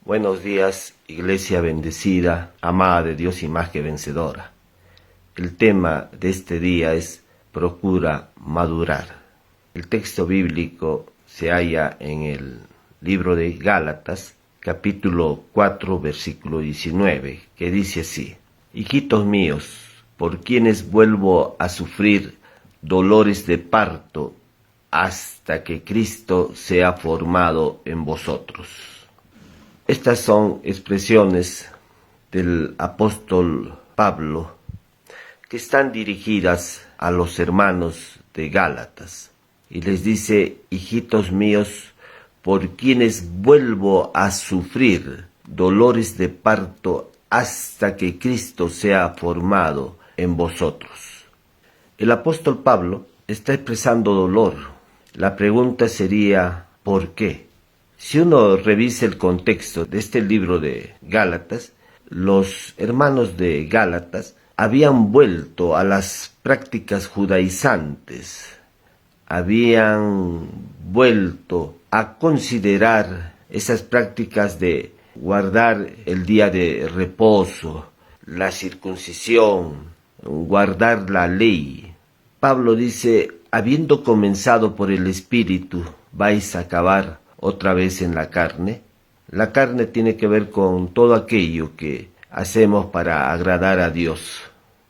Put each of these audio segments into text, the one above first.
Buenos días, Iglesia bendecida, amada de Dios y más que vencedora. El tema de este día es procura madurar. El texto bíblico se halla en el libro de Gálatas, capítulo 4, versículo 19, que dice así: Hijitos míos, por quienes vuelvo a sufrir dolores de parto hasta que Cristo sea formado en vosotros. Estas son expresiones del apóstol Pablo que están dirigidas a los hermanos de Gálatas y les dice: hijitos míos, por quienes vuelvo a sufrir dolores de parto hasta que Cristo sea formado en vosotros. El apóstol Pablo está expresando dolor. La pregunta sería: ¿por qué? Si uno revisa el contexto de este libro de Gálatas, los hermanos de Gálatas habían vuelto a las prácticas judaizantes, habían vuelto a considerar esas prácticas de guardar el día de reposo, la circuncisión, guardar la ley. Pablo dice: habiendo comenzado por el Espíritu, vais a acabar otra vez en la carne. La carne tiene que ver con todo aquello que hacemos para agradar a Dios.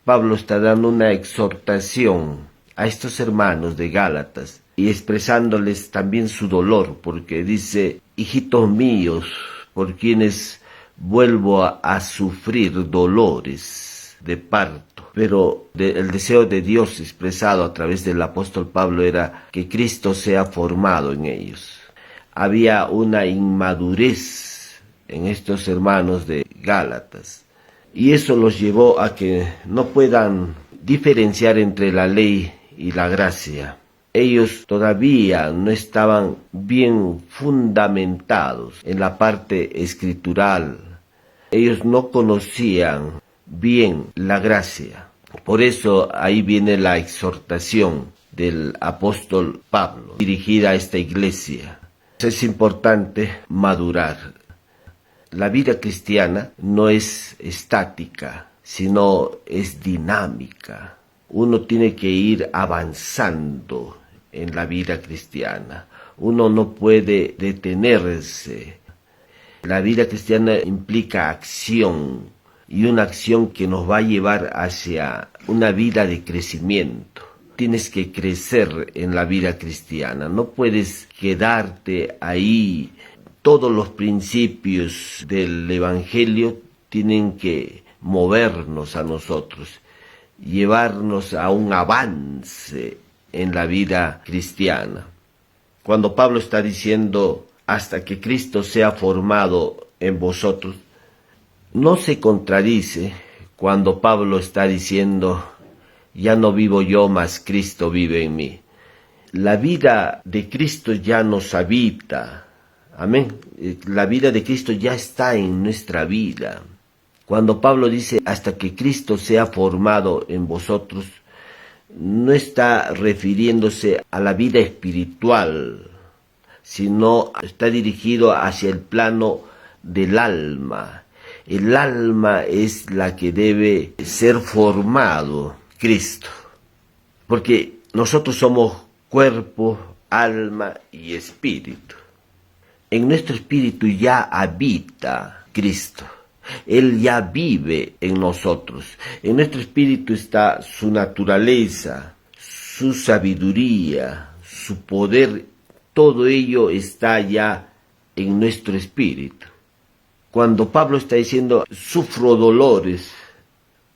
Pablo está dando una exhortación a estos hermanos de Gálatas y expresándoles también su dolor, porque dice: hijitos míos, por quienes vuelvo a sufrir dolores de parto. Pero el deseo de Dios expresado a través del apóstol Pablo era que Cristo sea formado en ellos. Había una inmadurez en estos hermanos de Gálatas, y eso los llevó a que no puedan diferenciar entre la ley y la gracia. Ellos todavía no estaban bien fundamentados en la parte escritural. Ellos no conocían bien la gracia. Por eso ahí viene la exhortación del apóstol Pablo dirigida a esta iglesia. Es importante madurar. La vida cristiana no es estática, sino es dinámica. Uno tiene que ir avanzando en la vida cristiana. Uno no puede detenerse. La vida cristiana implica acción, y una acción que nos va a llevar hacia una vida de crecimiento. Tienes que crecer en la vida cristiana, no puedes quedarte ahí. Todos los principios del Evangelio tienen que movernos a nosotros, llevarnos a un avance en la vida cristiana. Cuando Pablo está diciendo hasta que Cristo sea formado en vosotros, no se contradice cuando Pablo está diciendo: ya no vivo yo, mas Cristo vive en mí. La vida de Cristo ya nos habita. Amén. La vida de Cristo ya está en nuestra vida. Cuando Pablo dice hasta que Cristo sea formado en vosotros, no está refiriéndose a la vida espiritual, sino está dirigido hacia el plano del alma. El alma es la que debe ser formado Cristo, porque nosotros somos cuerpo, alma y espíritu. En nuestro espíritu ya habita Cristo. Él ya vive en nosotros. En nuestro espíritu está su naturaleza, su sabiduría, su poder. Todo ello está ya en nuestro espíritu. Cuando Pablo está diciendo: sufro dolores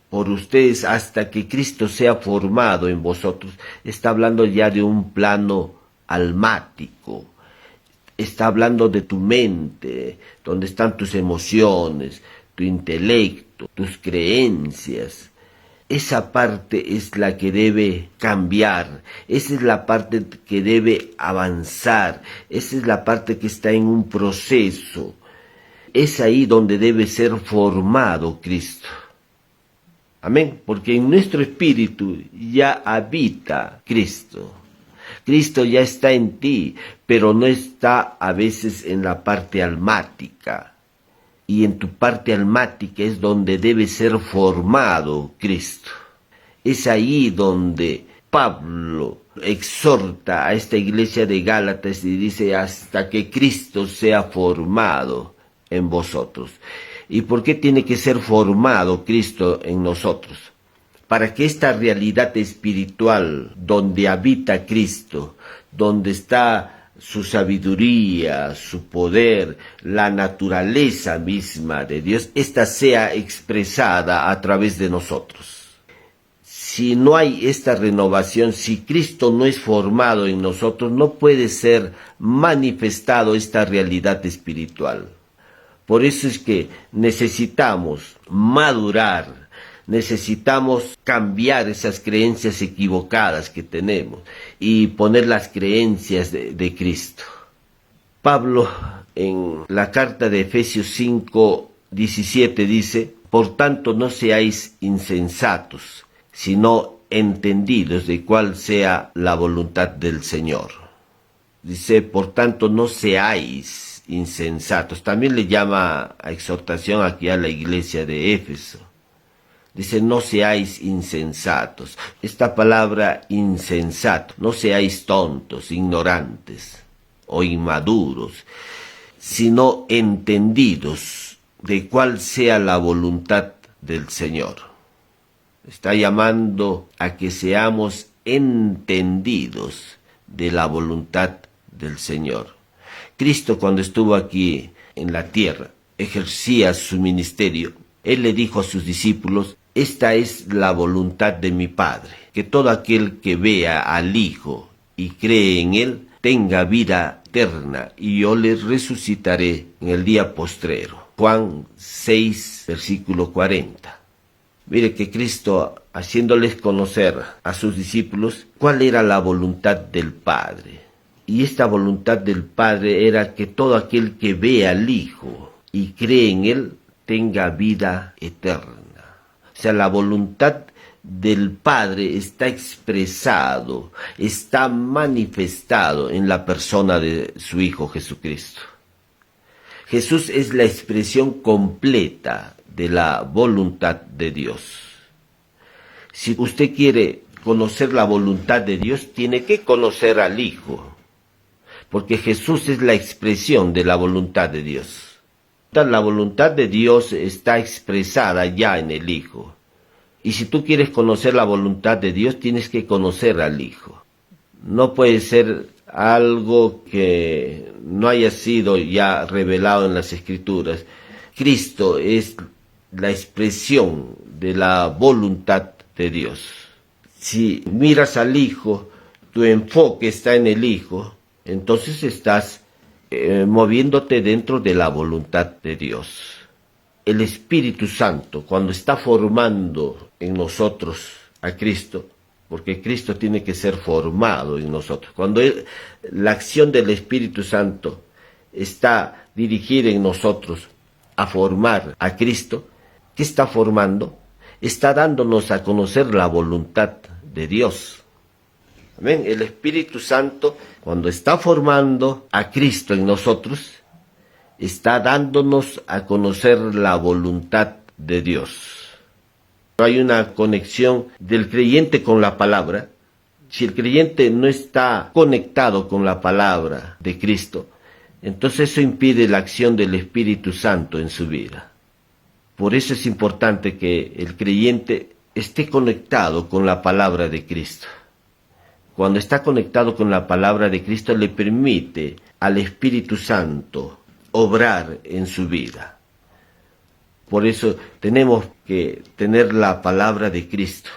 por ustedes hasta que Cristo sea formado en vosotros, está hablando ya de un plano almático. Está hablando de tu mente, donde están tus emociones, tu intelecto, tus creencias. Esa parte es la que debe cambiar, esa es la parte que debe avanzar, esa es la parte que está en un proceso. Es ahí donde debe ser formado Cristo. Amén, porque en nuestro espíritu ya habita Cristo. Cristo ya está en ti, pero no está a veces en la parte almática. y en tu parte almática es donde debe ser formado Cristo. Es ahí donde Pablo exhorta a esta iglesia de Gálatas y dice hasta que Cristo sea formado en vosotros. ¿Y por qué tiene que ser formado Cristo en nosotros? Para que esta realidad espiritual donde habita Cristo, donde está su sabiduría, su poder, la naturaleza misma de Dios, esta sea expresada a través de nosotros. Si no hay esta renovación, si Cristo no es formado en nosotros, no puede ser manifestado esta realidad espiritual. Por eso es que necesitamos madurar, necesitamos cambiar esas creencias equivocadas que tenemos y poner las creencias de Cristo. Pablo en la carta de Efesios 5:17 dice: por tanto no seáis insensatos, sino entendidos de cuál sea la voluntad del Señor. Dice, por tanto no seáis insensatos. También le llama a exhortación aquí a la iglesia de Éfeso. Dice, no seáis insensatos. Esta palabra insensato, no seáis tontos, ignorantes o inmaduros, sino entendidos de cuál sea la voluntad del Señor. Está llamando a que seamos entendidos de la voluntad del Señor. Cristo, cuando estuvo aquí en la tierra, ejercía su ministerio. Él le dijo a sus discípulos: esta es la voluntad de mi Padre, que todo aquel que vea al Hijo y cree en Él tenga vida eterna, y yo le resucitaré en el día postrero. Juan 6, versículo 40. Mire que Cristo, haciéndoles conocer a sus discípulos cuál era la voluntad del Padre. Y esta voluntad del Padre era que todo aquel que vea al Hijo y cree en Él tenga vida eterna. O sea, la voluntad del Padre está expresado, está manifestado en la persona de su Hijo Jesucristo. Jesús es la expresión completa de la voluntad de Dios. Si usted quiere conocer la voluntad de Dios, tiene que conocer al Hijo, porque Jesús es la expresión de la voluntad de Dios. La voluntad de Dios está expresada ya en el Hijo. Y si tú quieres conocer la voluntad de Dios, tienes que conocer al Hijo. No puede ser algo que no haya sido ya revelado en las Escrituras. Cristo es la expresión de la voluntad de Dios. Si miras al Hijo, tu enfoque está en el Hijo, entonces estás moviéndote dentro de la voluntad de Dios. El Espíritu Santo, cuando está formando en nosotros a Cristo, porque Cristo tiene que ser formado en nosotros, cuando la acción del Espíritu Santo está dirigida en nosotros a formar a Cristo, ¿qué está formando? Está dándonos a conocer la voluntad de Dios. Amén. El Espíritu Santo, cuando está formando a Cristo en nosotros, está dándonos a conocer la voluntad de Dios. Hay una conexión del creyente con la palabra. Si el creyente no está conectado con la palabra de Cristo, entonces eso impide la acción del Espíritu Santo en su vida. Por eso es importante que el creyente esté conectado con la palabra de Cristo. Cuando está conectado con la palabra de Cristo, le permite al Espíritu Santo obrar en su vida. Por eso tenemos que tener la palabra de Cristo.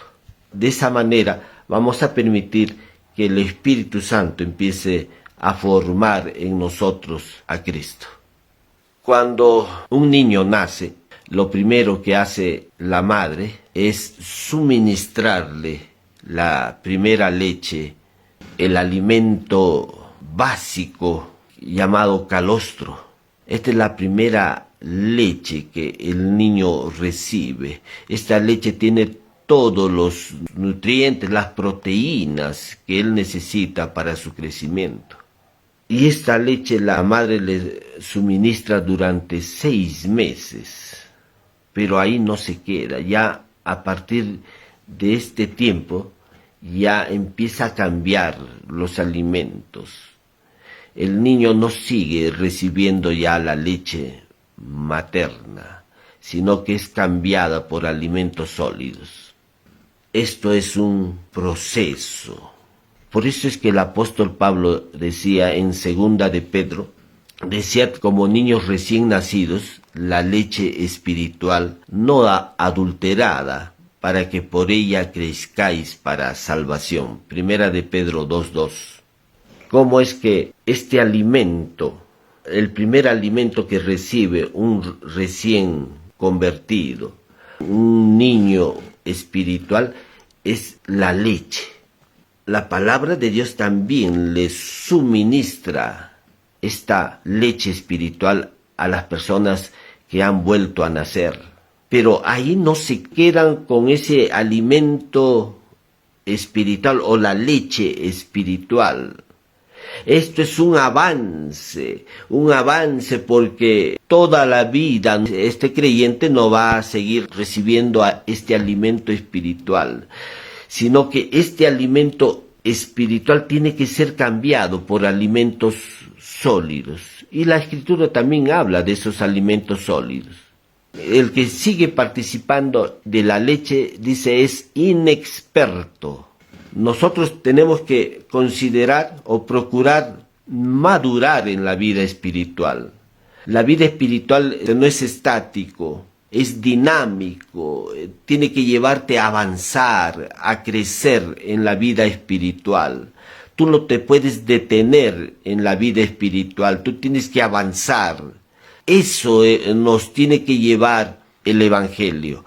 De esa manera vamos a permitir que el Espíritu Santo empiece a formar en nosotros a Cristo. Cuando un niño nace, lo primero que hace la madre es suministrarle la primera leche, el alimento básico llamado calostro. Esta es la primera leche que el niño recibe. Esta leche tiene todos los nutrientes, las proteínas que él necesita para su crecimiento. Y esta leche la madre le suministra durante 6 meses. Pero ahí no se queda. Ya a partir de este tiempo ya empieza a cambiar los alimentos. El niño no sigue recibiendo ya la leche materna, sino que es cambiada por alimentos sólidos. Esto es un proceso. Por eso es que el apóstol Pablo decía en 2 de Pedro, decía como niños recién nacidos, la leche espiritual no adulterada, para que por ella crezcáis para salvación. 1 de Pedro 2:2. ¿Cómo es que este alimento, el primer alimento que recibe un recién convertido, un niño espiritual, es la leche? La palabra de Dios también le suministra esta leche espiritual a las personas que han vuelto a nacer. Pero ahí no se quedan con ese alimento espiritual o la leche espiritual. Esto es un avance porque toda la vida este creyente no va a seguir recibiendo este alimento espiritual, sino que este alimento espiritual tiene que ser cambiado por alimentos sólidos. Y la Escritura también habla de esos alimentos sólidos. El que sigue participando de la leche, dice, es inexperto. Nosotros tenemos que considerar o procurar madurar en la vida espiritual. La vida espiritual no es estático, es dinámico, tiene que llevarte a avanzar, a crecer en la vida espiritual. Tú no te puedes detener en la vida espiritual, tú tienes que avanzar. Eso nos tiene que llevar el Evangelio,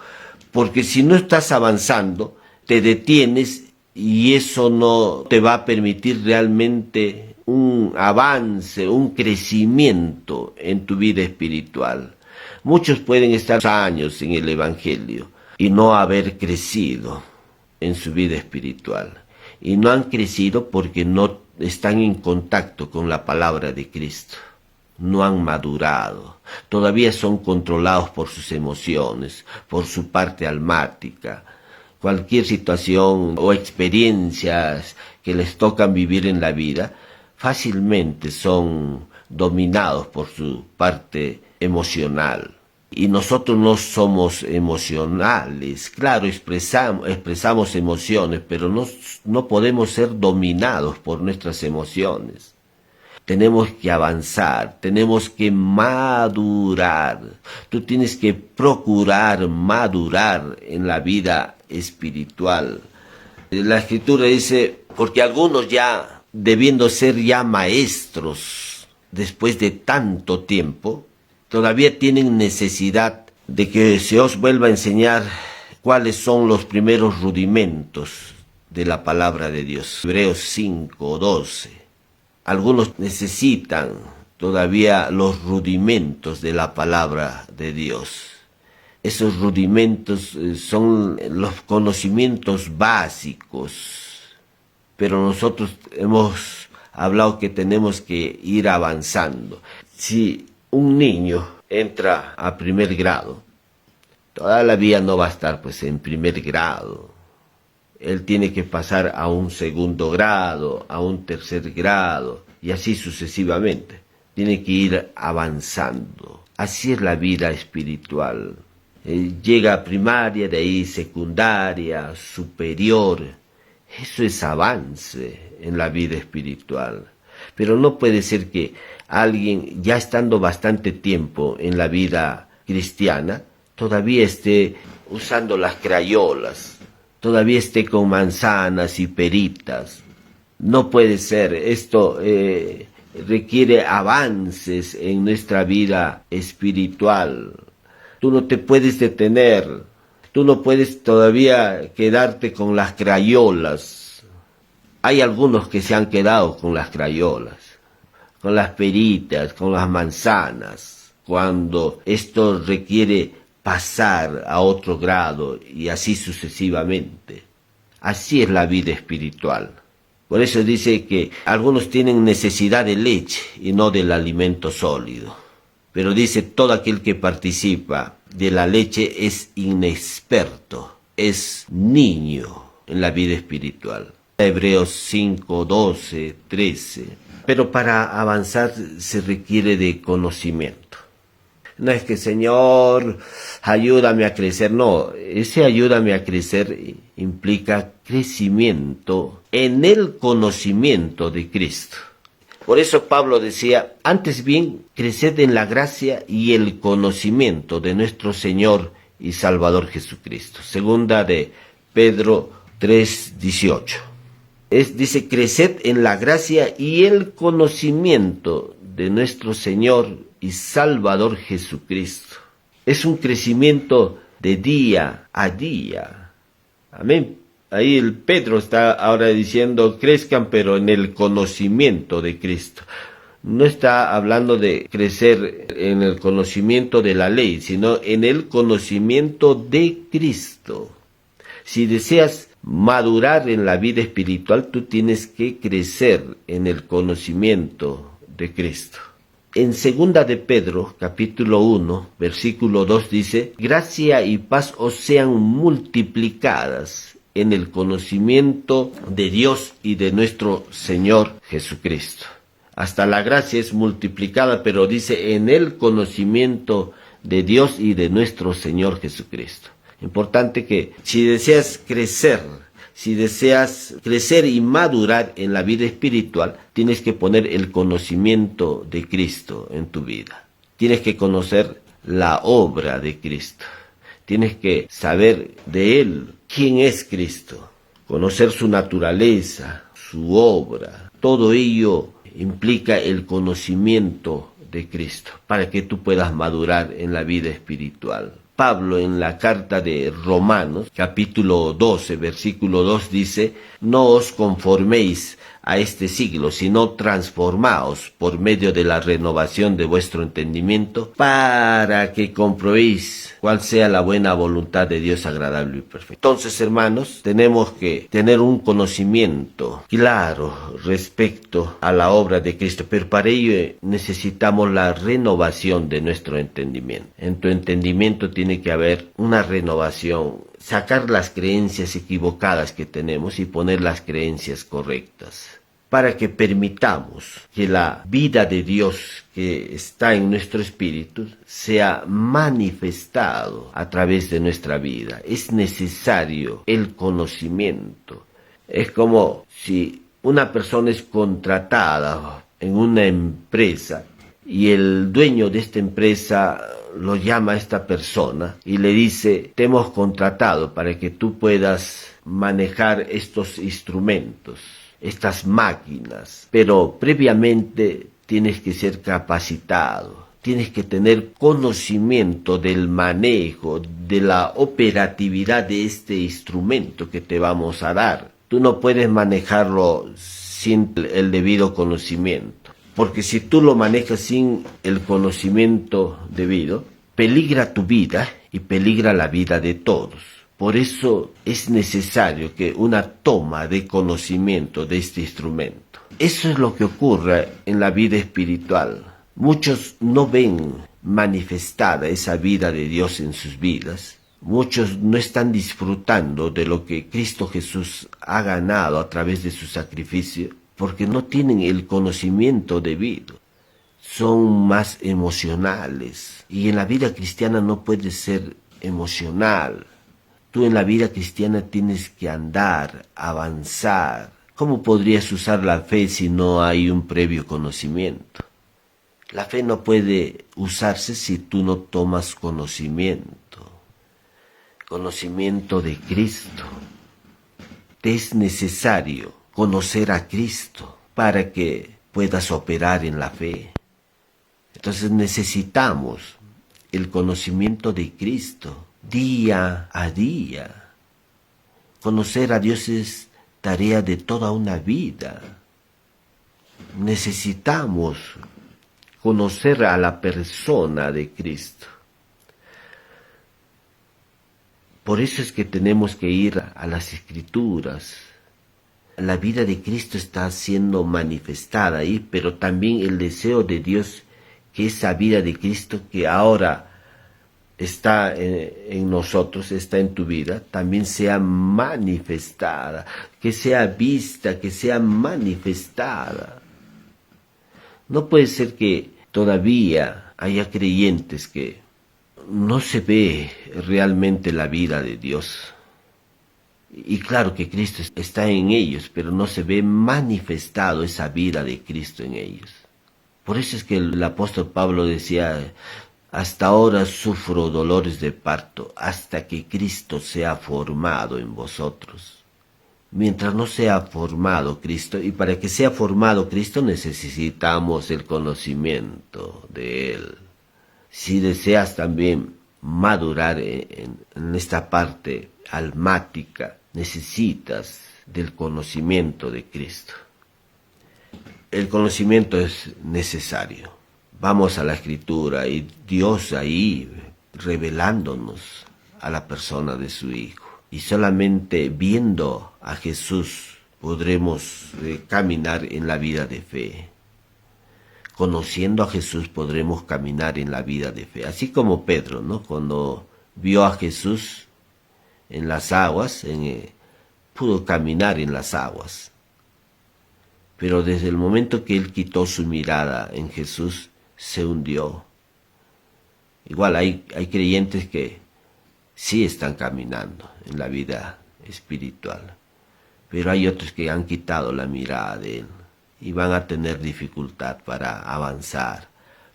porque si no estás avanzando, te detienes y eso no te va a permitir realmente un avance, un crecimiento en tu vida espiritual. Muchos pueden estar años en el Evangelio y no haber crecido en su vida espiritual. Y no han crecido porque no están en contacto con la palabra de Cristo. No han madurado, todavía son controlados por sus emociones, por su parte almática. Cualquier situación o experiencias que les tocan vivir en la vida, fácilmente son dominados por su parte emocional. Y nosotros no somos emocionales, claro, expresamos emociones, pero no podemos ser dominados por nuestras emociones. Tenemos que avanzar, tenemos que madurar. Tú tienes que procurar madurar en la vida espiritual. La Escritura dice, porque algunos ya, debiendo ser ya maestros, después de tanto tiempo, todavía tienen necesidad de que se os vuelva a enseñar cuáles son los primeros rudimentos de la palabra de Dios. Hebreos 5:12. Algunos necesitan todavía los rudimentos de la palabra de Dios. Esos rudimentos son los conocimientos básicos, pero nosotros hemos hablado que tenemos que ir avanzando. Si un niño entra a primer grado, toda la vida no va a estar pues en primer grado. Él tiene que pasar a un segundo grado, a un tercer grado, y así sucesivamente. Tiene que ir avanzando. Así es la vida espiritual. Llega a primaria, de ahí secundaria, superior. Eso es avance en la vida espiritual. Pero no puede ser que alguien, ya estando bastante tiempo en la vida cristiana, todavía esté usando las crayolas, todavía esté con manzanas y peritas. No puede ser. Esto requiere avances en nuestra vida espiritual. Tú no te puedes detener. Tú no puedes todavía quedarte con las crayolas. Hay algunos que se han quedado con las crayolas, con las peritas, con las manzanas, cuando esto requiere pasar a otro grado y así sucesivamente. Así es la vida espiritual. Por eso dice que algunos tienen necesidad de leche y no del alimento sólido. Pero dice, todo aquel que participa de la leche es inexperto, es niño en la vida espiritual. Hebreos 5, 12, 13. Pero para avanzar se requiere de conocimiento. No es que, Señor, ayúdame a crecer. No, ese ayúdame a crecer implica crecimiento en el conocimiento de Cristo. Por eso Pablo decía, antes bien, creced en la gracia y el conocimiento de nuestro Señor y Salvador Jesucristo. Segunda de Pedro 3:18. Dice, creced en la gracia y el conocimiento de nuestro Señor y Salvador Jesucristo. Es un crecimiento de día a día. Amén. Ahí el Pedro está ahora diciendo, crezcan pero en el conocimiento de Cristo. No está hablando de crecer en el conocimiento de la ley, sino en el conocimiento de Cristo. Si deseas madurar en la vida espiritual, tú tienes que crecer en el conocimiento de Cristo. En segunda de Pedro, capítulo 1, versículo 2 dice, gracia y paz os sean multiplicadas en el conocimiento de Dios y de nuestro Señor Jesucristo. Hasta la gracia es multiplicada, pero dice en el conocimiento de Dios y de nuestro Señor Jesucristo. Importante que si deseas crecer y madurar en la vida espiritual, tienes que poner el conocimiento de Cristo en tu vida. Tienes que conocer la obra de Cristo. Tienes que saber de Él quién es Cristo, conocer su naturaleza, su obra. Todo ello implica el conocimiento de Cristo para que tú puedas madurar en la vida espiritual. Pablo en la carta de Romanos, capítulo 12, versículo 2 dice, no os conforméis a este siglo, sino transformaos por medio de la renovación de vuestro entendimiento, para que comprobéis cuál sea la buena voluntad de Dios agradable y perfecta. Entonces, hermanos, tenemos que tener un conocimiento claro respecto a la obra de Cristo, pero para ello necesitamos la renovación de nuestro entendimiento. En tu entendimiento tiene que haber una renovación, sacar las creencias equivocadas que tenemos y poner las creencias correctas, para que permitamos que la vida de Dios que está en nuestro espíritu sea manifestado a través de nuestra vida. Es necesario el conocimiento. Es como si una persona es contratada en una empresa y el dueño de esta empresa lo llama a esta persona y le dice, te hemos contratado para que tú puedas manejar estos instrumentos, estas máquinas, pero previamente tienes que ser capacitado, tienes que tener conocimiento del manejo, de la operatividad de este instrumento que te vamos a dar. Tú no puedes manejarlo sin el debido conocimiento, porque si tú lo manejas sin el conocimiento debido, peligra tu vida y peligra la vida de todos. Por eso es necesario que una toma de conocimiento de este instrumento. Eso es lo que ocurre en la vida espiritual. Muchos no ven manifestada esa vida de Dios en sus vidas. Muchos no están disfrutando de lo que Cristo Jesús ha ganado a través de su sacrificio, porque no tienen el conocimiento debido. Son más emocionales. Y en la vida cristiana no puedes ser emocional. Tú en la vida cristiana tienes que andar, avanzar. ¿Cómo podrías usar la fe si no hay un previo conocimiento? La fe no puede usarse si tú no tomas conocimiento. Conocimiento de Cristo. Te es necesario conocer a Cristo para que puedas operar en la fe. Entonces necesitamos el conocimiento de Cristo día a día. Conocer a Dios es tarea de toda una vida. Necesitamos conocer a la persona de Cristo. Por eso es que tenemos que ir a las Escrituras, la vida de Cristo está siendo manifestada ahí, pero también el deseo de Dios que esa vida de Cristo que ahora está en nosotros, está en tu vida, también sea manifestada, que sea vista, que sea manifestada. No puede ser que todavía haya creyentes que no se ve realmente la vida de Dios. Y claro que Cristo está en ellos, pero no se ve manifestado esa vida de Cristo en ellos. Por eso es que el apóstol Pablo decía, hasta ahora sufro dolores de parto, hasta que Cristo sea formado en vosotros. Mientras no sea formado Cristo, y para que sea formado Cristo necesitamos el conocimiento de Él. Si deseas también madurar en esta parte almática, necesitas del conocimiento de Cristo. El conocimiento es necesario. Vamos a la Escritura y Dios ahí revelándonos a la persona de su Hijo. Y solamente viendo a Jesús podremos caminar en la vida de fe. Conociendo a Jesús podremos caminar en la vida de fe. Así como Pedro, ¿no? Cuando vio a Jesús en las aguas, pudo caminar en las aguas. Pero desde el momento que él quitó su mirada en Jesús, se hundió. Igual hay creyentes que sí están caminando en la vida espiritual, pero hay otros que han quitado la mirada de él y van a tener dificultad para avanzar,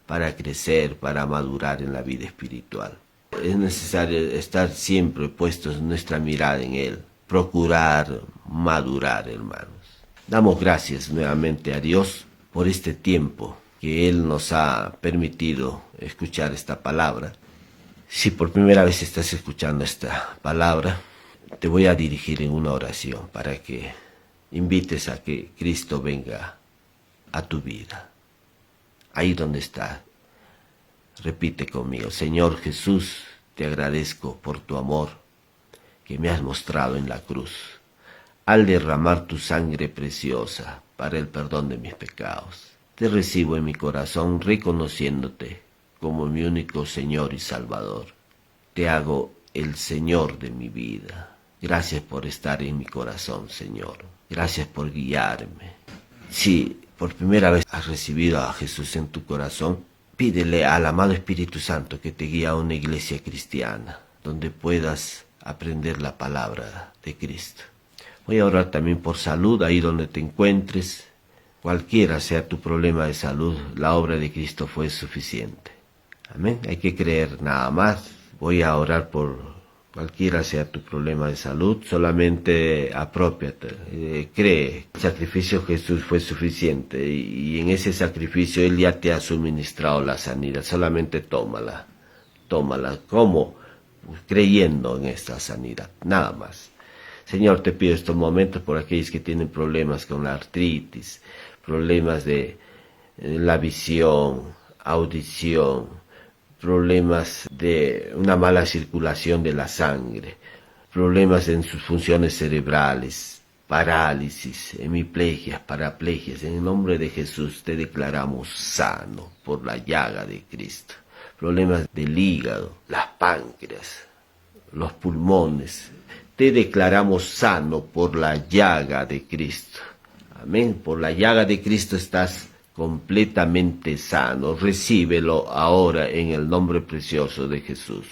para crecer, para madurar en la vida espiritual. Es necesario estar siempre puestos nuestra mirada en él, procurar madurar, hermanos. Damos gracias nuevamente a Dios por este tiempo que Él nos ha permitido escuchar esta palabra. Si por primera vez estás escuchando esta palabra, te voy a dirigir en una oración para que invites a que Cristo venga a tu vida. Ahí donde estás, repite conmigo: Señor Jesús, te agradezco por tu amor que me has mostrado en la cruz, al derramar tu sangre preciosa para el perdón de mis pecados. Te recibo en mi corazón reconociéndote como mi único Señor y Salvador. Te hago el Señor de mi vida. Gracias por estar en mi corazón, Señor. Gracias por guiarme. Si por primera vez has recibido a Jesús en tu corazón, pídele al amado Espíritu Santo que te guíe a una iglesia cristiana, donde puedas aprender la palabra de Cristo. Voy a orar también por salud, ahí donde te encuentres. Cualquiera sea tu problema de salud, la obra de Cristo fue suficiente. Amén. Hay que creer nada más. Voy a orar por cualquiera sea tu problema de salud. Solamente apropiate, cree. El sacrificio de Jesús fue suficiente y en ese sacrificio Él ya te ha suministrado la sanidad. Solamente tómala. ¿Cómo? Creyendo en esta sanidad. Nada más. Señor, te pido estos momentos por aquellos que tienen problemas con la artritis, problemas de la visión, audición, problemas de una mala circulación de la sangre, problemas en sus funciones cerebrales, parálisis, hemiplegias, paraplegias. En el nombre de Jesús te declaramos sano por la llaga de Cristo. Problemas del hígado, las páncreas, los pulmones, te declaramos sano por la llaga de Cristo. Amén. Por la llaga de Cristo estás completamente sano. Recíbelo ahora en el nombre precioso de Jesús.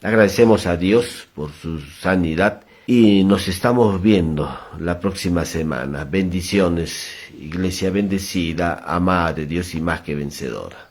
Agradecemos a Dios por su sanidad y nos estamos viendo la próxima semana. Bendiciones, iglesia bendecida, amada de Dios y más que vencedora.